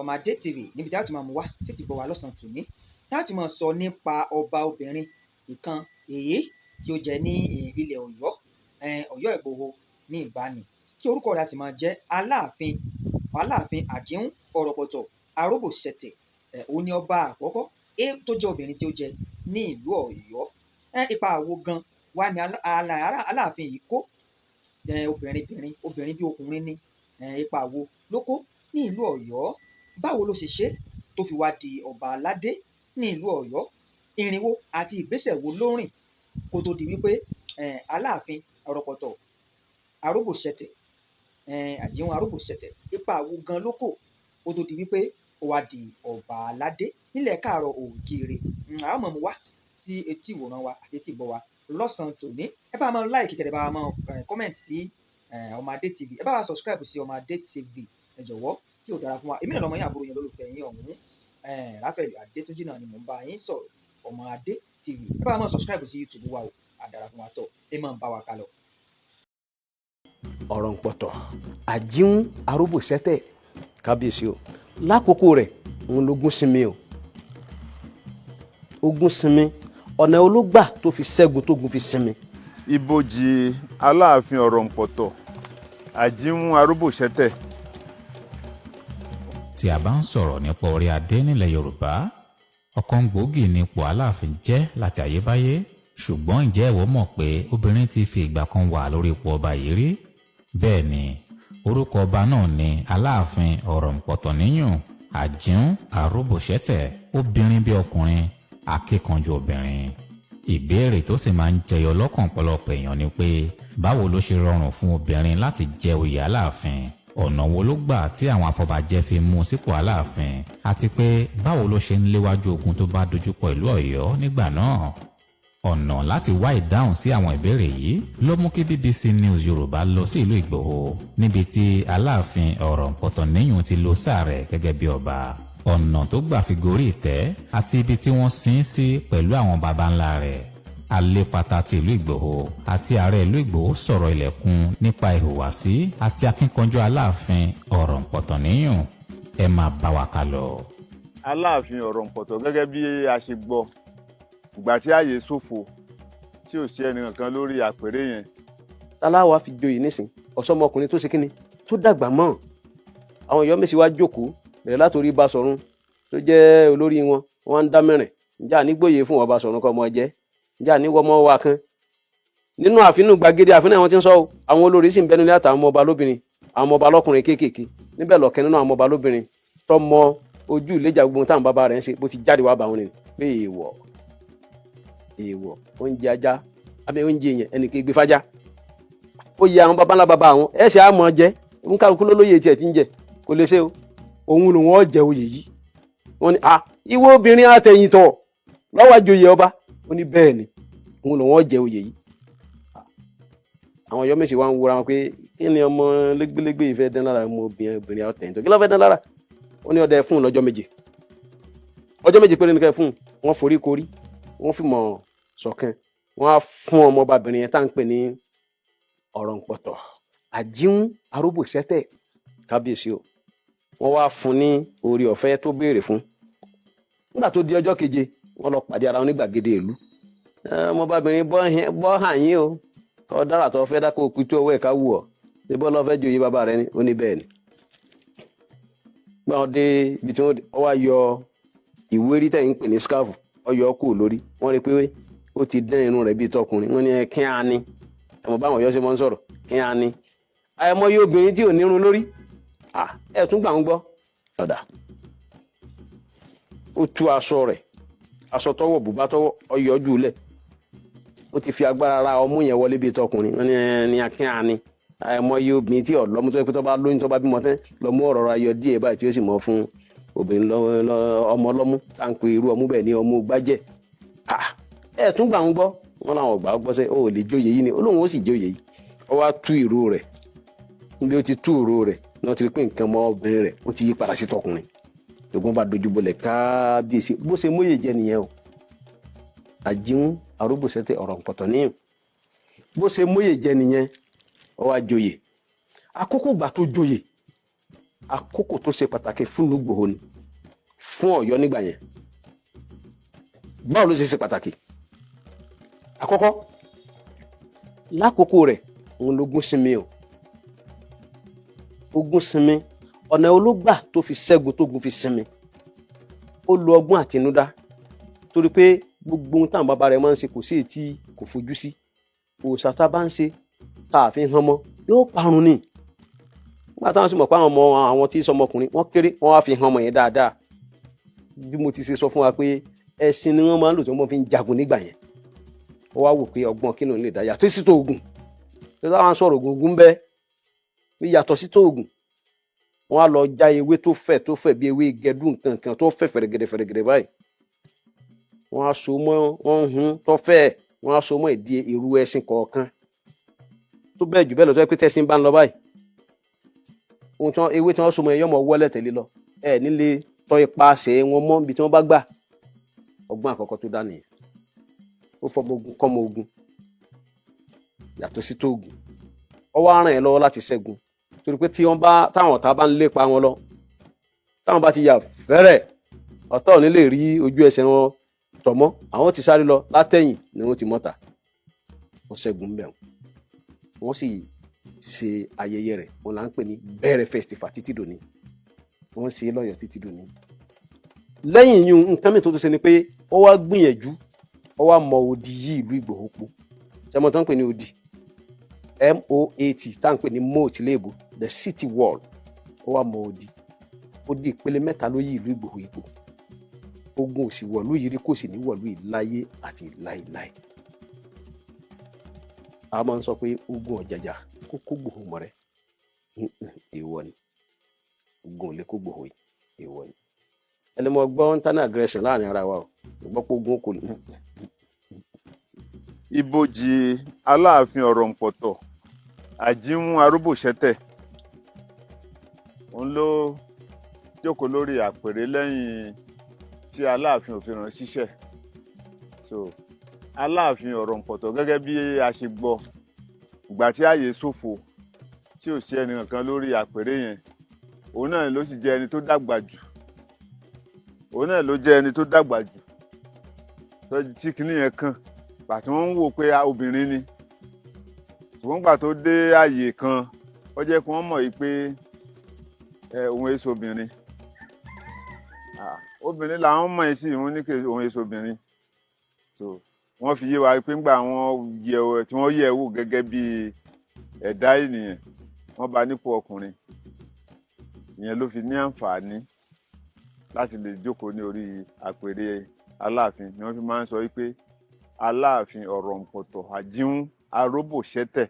Ọmọadé TV níbi tí a ti máa mú wá sí ti bọ̀ wá lọ́sàn-án tòní tá a ti máa sọ nípa ọba obìnrin ìkan èyí tí ó jẹ ní ilẹ̀ Ọ̀yọ́ Ọ̀yọ́ Ìgbòho ní ìgbàanì tí orúkọ rẹ̀ a sì máa jẹ́ Aláàfin Àjíún Ọ̀rọ̀pọ̀tọ̀ Aróbòṣẹ̀tẹ̀ òun ni ọba àkọ́kọ́ tó jẹ́ obìnrin tí ó jẹ ní ìlú Ọ̀yọ́. Ipa àwo gan wá ní Aláàfin yìí kó obìnrin bí ọkùnrin ní ipa àwo ló kó ní ìlú Ọ̀yọ́. Báwo ló ṣe ṣe tó fi wá di ọba aládé ní ìlú Ọ̀yọ́? Ìrìnwó àti ìgbésẹ̀ wo ló rìn kó tó di wípé Aláàfin Ọ̀rọ̀pọ̀tọ̀ Aróbòṣẹ̀tẹ̀ Àjíún Aróbòṣẹ̀tẹ̀ ipa àwo gan ló kó kó tó di wípé ó wá di ọba aládé nílẹ̀ káàárọ̀ oòjíire. Àwọn ọmọ mi wá sí etí ìwòran wa àti etí ìgbọ́ wa lọ́sàn-án tòní. Ẹ bá máa like kẹ̀kẹ́, ẹ bá máa comment sí Ọmọadé TV, ẹ bá wa subscribe sí Ọmọadé TV ẹ jọ̀wọ́ kí ó dára fún wa. Èmi náà lọmọ yín àbúrò yín olólùfẹ́ yín ọ̀hún Ráfẹ́lì Adétúnjì náà ni mò ń bá yín sọ̀rọ̀. Ọmọadé TV, ẹ bá máa subscribe sí YouTube wa o, á dára fún wa tọ̀ ẹ máa ń bá wa kálọ. Ọ̀rọ̀pọ̀tọ̀ Àjíún Aróbòṣẹ̀tẹ̀ kábíyèsí o, lákòókò rẹ̀ òun lógún sinmi o, ogún sinmi ọ̀nà ológbà tó fi ṣẹ́gun tógun fi sinmi. Ibojì Aláàfin Ọ̀rọ̀pọ̀tọ̀ Àjíún Aróbòṣẹ̀tẹ̀. Tí a bá ń sọ̀rọ̀ nípa orí adé nílẹ̀ Yorùbá, ọ̀kan gbòógì ni ipò Aláàfin jẹ́ láti ayébáyé. Ṣùgbọ́n ǹjẹ́ ìwọ mọ̀ pé obìnrin ti fi ìgbà kan wà lórí ipò ọba yìí rí? Bẹ́ẹ̀ ni, orúkọ ọba náà ni Aláàfin Ọ̀rọ̀pọ̀tọ̀ níyùn Àjíún Aróbòṣẹ̀tẹ̀, obìnrin bí ọkùnrin, akíkanjú obìnrin. Ìbéèrè tó sì máa ń jẹyọ lọ́kàn ọ̀pọ̀lọpọ̀ èèyàn ni pé báwo ló ṣe rọrùn fún obìnrin láti jẹ oyè Aláàfin? Ọ̀nà wo ló gbà tí àwọn afọbajẹ fi mú sípò Aláàfin? Àti pé báwo ló ṣe ń léwájú ogun tó bá dojúkọ ìlú Ọ̀yọ́ nígbà náà? Ọ̀nà láti wá ìdáhùn sí àwọn ìbéèrè yìí ló mú kí BBC News Yorùbá lọ sí ìlú Ìgbòho níbi tí Aláàfin Ọ̀rọ̀pọ̀tọ̀ níyùn ti lo sáà rẹ̀ gẹ́gẹ́ bí ọba. Ọ̀nà tó gbà fi gorí ìtẹ́ àti ibi tí wọ́n sin sí pẹ̀lú àwọn baba ńlá rẹ̀. Alépatà ti ìlú Ìgbòho àti ààrẹ ìlú Ìgbòho sọ̀rọ̀ ilẹ̀kùn nípa ìhùwàsí àti akíkanjú Aláàfin Ọ̀rọ̀pọ̀tọ̀ níyùn. Ẹ máa bá wa kálọ. Aláàfin Ọ̀rọ̀pọ̀tọ̀ gẹ́gẹ́ bí a ṣe gbọ́, ìgbà tí ààyè ṣòfò tí ò sí ẹnìkan lórí àpèrè yẹn. Taláwa fi joyè nísìn ọ̀sọ́mọkùnrin tó ṣe kíni tó dàgbà mọ́. Àwọn Ọ̀yọ́ Mèsì wá jókòó bẹ̀rẹ̀ látòrí Basọ̀run tó jẹ́ olórí wọn, wọ́n ń dá mẹ́rin. Ǹjẹ́ ànígbòye fún ọba Basọ̀run kọ́ ọmọ jẹ́? Ǹjẹ́ àníwọ́mọ́ wa kan? Nínú àfinú gbàgede àfinú àwọn tí ń sọ o, àwọn olórí sì ń bẹnu ilé àtàwọn ọmọ ọba lóbìnrin, àwọn ọmọ ọba lọ́kùnrin kéékèèké. Níbẹ̀ lọ̀kẹ́ nínú àwọn ọmọ ọba lóbìnrin tó mọ ojú ìléjà gbogbo táwọn bàbá rẹ̀ ń ṣe bó ti jáde wá bá wọn ni pé èèwọ̀ oúnjẹ ajá àbí oúnjẹ yẹn ẹnìkan gbé fájá. Ó yẹ àwọn baba ńlá baba àwọn ẹ̀ṣẹ̀ àmọ́ jẹ́ ń kálukú lólóyè tiẹ̀ ti ń jẹ kò lè ṣe o. Òun lòun ọ̀ jẹ oyè yìí. Wọ́n ní ìwọ obìnrin àtẹ̀yìntọ̀ lọ́wọ́ àjòyè ọba. Ó ní bẹ́ẹ̀ ni òun lòun ọ̀ jẹ oyè yìí. Àwọn Ọ̀yọ́ Mèsì wá ń wúra wọn pé kí ni ọmọ lẹ́gbẹ́lẹ́gbẹ́ yìí fẹ́ dán lára ọmọ obìnrin àtẹ̀yìntọ̀ kí ló fẹ́ dán lára? Ó ní ọdẹ fún un lọ́jọ́ méje. Ọjọ́ méje péré nìkan fún un. Wọ́n forí korí, wọ́n fi mọ̀ ṣọ̀kan, wọ́n á fún ọmọbabìnrin yẹn tá à ń pè ní Ọ̀rọ̀pọ̀tọ̀ Àjíún Aróbòṣẹ̀tẹ̀ kábíyèsí o. Wọ́n wá fún ní orí ọ̀fẹ́ tó béèrè fún. Nígbà tó di ọjọ́ keje wọ́n lọ pàdé ara wọn ní gbàgede ìlú. Ọmọbabìnrin bọ́ hàn yín o, kọ́ dára tó fẹ́ dákó pitú owó ẹ̀ka wù ọ́ ṣé bọ́ lọ fẹ́ joyè bàbá rẹ ni? Ó ní bẹ́ẹ̀ ni. Gbà wọn dé ibi tí wọ́n wá yọ ìwérí tẹ̀ ń pè ní scarf, ọyọ kù lórí. Wọ́n rí pé ó ti dán irun rẹ̀ bíi tọkùnrin. Wọ́n ní kí á ní ẹ̀mọ̀ báwọn Ọ̀yọ́ ṣe mọ́ ń sọ̀rọ̀ kí á ní. Àìmọye obìnrin tí ò nírun lórí ẹ̀ tún gbà ń gbọ́ ọ̀dà. Ó tú aṣọ rẹ̀, aṣọ tọwọ́ bùbá tọwọ́ ọyọ jù lẹ̀. Ó ti fi agbára ra ọmú yẹn wọlé bíi tọkùnrin. Wọ́n ní kí á ní. Àìmọye obìnrin tí ọ̀lọ́mú tó yẹ pé tó bá lóyún tó bá bímọ tán lọ́mú ọ̀rọ̀ ayọ̀ díẹ̀ báyìí tí ó sì mọ̀ fún obìnrin ọmọ ọlọ́mú tá à ń pe irú ọmú bẹ́ẹ̀ ní ọmú gbájẹ́. Ẹ̀ tún gbà ń gbọ́ wọn làwọn ọgbà gbọ́ sẹ́ ó lè jóyè yìí ni ó lóun ó sì jóyè yìí. Ó wá tú ìró rẹ̀, níbi ó ti tú ìró rẹ̀ náà ti rí pé nǹkan ọmọ obìnrin rẹ̀ ó ti yí padà sí tọkùnrin. Ògùn bá dojú bolẹ̀ kábíyèsí bó ṣe móye jẹ nìyẹn o. Àjíún Aróbòṣẹ̀tẹ̀ Ọ̀rọ̀pọ̀tọ̀ níyùn bó ṣe móye jẹ nìyẹn. Ó wá jóyè. Àkókò ìgbà tó jóyè àkókò tó ṣe pàtàkì fún ìlú Ìgbòho ni fún Ọ̀yọ́ nígbà yẹn. Báwo ló ṣe pàtàkì? Àkọ́kọ́, lákòókò rẹ̀ òun lógún sinmi o. Ogun sinmi, ọ̀nà ológbà tó fi ṣẹ́gun tógun fi sinmi. Ó lo ọgbọ́n àtinúdá torí pé gbogbo ohun táwọn bàbá rẹ̀ máa ń ṣe kò sí èyí tí kò fojú sí. Òòṣà tá a bá ń ṣe tá a fi hàn mọ́ yóò parun ni. Nígbà táwọn sì mọ̀ pé àwọn tí sọmọkùnrin wọ́n kéré wọ́n wá fi hàn mọ́ yẹn dáadáa. Bí mo ti ṣe sọ fún wa pé ẹṣin ni wọ́n máa ń lò tí wọ́n fi ń jagun nígbà yẹn. Ó wá wò pé ọgbọ́n kí ló ń lè dá yàtọ̀ sí tó ogun. Tí wọ́n sọ̀rọ̀ ogun bẹ́ẹ̀ pé yàtọ̀ sí tó ogun. Wọ́n á lọ já ewé tó fẹ̀ bí ewé gẹdú nǹkan tó fẹ̀ fẹ̀rẹ̀gẹ̀dẹ̀ báyìí. Wọ́n á so mọ́ wọ́n hun tó fẹ̀, wọ́n á so mọ́ ìdí ìrù ẹṣin kọ̀ọ̀kan. Tó bẹ́ẹ̀ jù bẹ́ẹ̀ lọ tó yẹ pé tẹ́ṣin bá ń lọ báyìí. Ewé tí wọ́n so mọ́ ẹyọ mọ̀ wọlé tẹ̀lé lọ. Nílé tọ́ ipasẹ̀ wọn mọ́ ibi tí wọ́n bá gbà. Ọgbọ́n àkọ́kọ́ tó dá nìyẹn. Ó fọmọ ogun kọ́mọ ogun yàtọ̀ sí tó ogun. Ó wá ràn ẹ́ lọ́wọ́ láti ṣẹ́gun torí pé táwọn ọ̀tá bá ń lépa wọn lọ, táwọn bá ti yà fẹ́rẹ̀, ọ̀tá ò ní lè rí ojú ẹsẹ̀ wọn tọ̀ mọ́. Àwọn ti sáré lọ látẹ̀yìn ni wọ́n ti mọ́ta. Wọ́n ṣẹ́gun bẹ̀ wọ́n sì ṣe ayẹyẹ rẹ̀, wọ́n là ń pè ní Bẹ̀rẹ̀ Festival títí dòní. Wọ́n ṣe lọ́yọ̀ títí dòní. Lẹ́yìn yìí nǹkan mìíràn tó ṣe ni pé ó wá gbìyànjú, ó wá mọ odi yí ìlú Ìgbòho po. Ṣé mo tán pè ní odi? MOAT tá à ń pè ní moat léèbó, the city wall. Ó wá mọ odi. Odi ìpele 3 ló yí ìlú Ìgbòho ipò. Ogun ò sì wọ̀lú yìí rí, kò sì ní wọ̀lú yìí láyé àti láéláé. A máa ń sọ pé ogun ọ̀jàjà kó Ìgbòho mọ́rẹ̀. Èèwọ̀ ni. Ogun ò lè kó Ìgbòho yìí. Èèwọ̀ ni. Ẹni mo gbọ́ internal aggression láàrin ara wa o. Mo gbọ́ pé ogun kò ní. Ibojì Aláàfin Ọ̀rọ̀ǹpọ̀tọ̀ Àjímú Aróbòṣẹ́tẹ̀, òun ló jókòó lórí àpèrè lẹ́yìn tí Aláàfin òfin rán ṣíṣẹ́. So Aláàfin Ọ̀rọ̀ǹpọ̀tọ̀ gẹ́gẹ́ bí a ṣe gbọ́, ìgbà tí ààyè ṣòfò tí ò sí ẹnì kankan lórí àpèrè yẹn, òun náà ló sì jẹ́ ẹni tó dàgbà jù. Òun náà ló jẹ́ ẹni tó dàgbà jù tí kinní yẹn kàn. Gbà tí wọ́n ń wò pé obìnrin ni, ṣùgbọ́n gbà tó dé ààyè kan ó jẹ́ kí wọ́n mọ̀ yìí pé òun èso obìnrin. Obìnrin làwọn mọ̀ ẹ́ sí, wọ́n ní kí òun èso obìnrin. So wọ́n fi yé wa pé ńgbà tí wọ́n yẹ̀ wò gẹ́gẹ́ bí ẹ̀dá ènìyàn, wọ́n bá nípò ọkùnrin. Ìyẹn ló fi ní àǹfààní láti lè jókòó ní orí àpèrè Aláàfin. Ni wọ́n fi máa ń sọ wípé Aláàfin Ọ̀rọ̀ǹpọ̀tọ̀ Àjímú Aróbòṣẹ́tẹ̀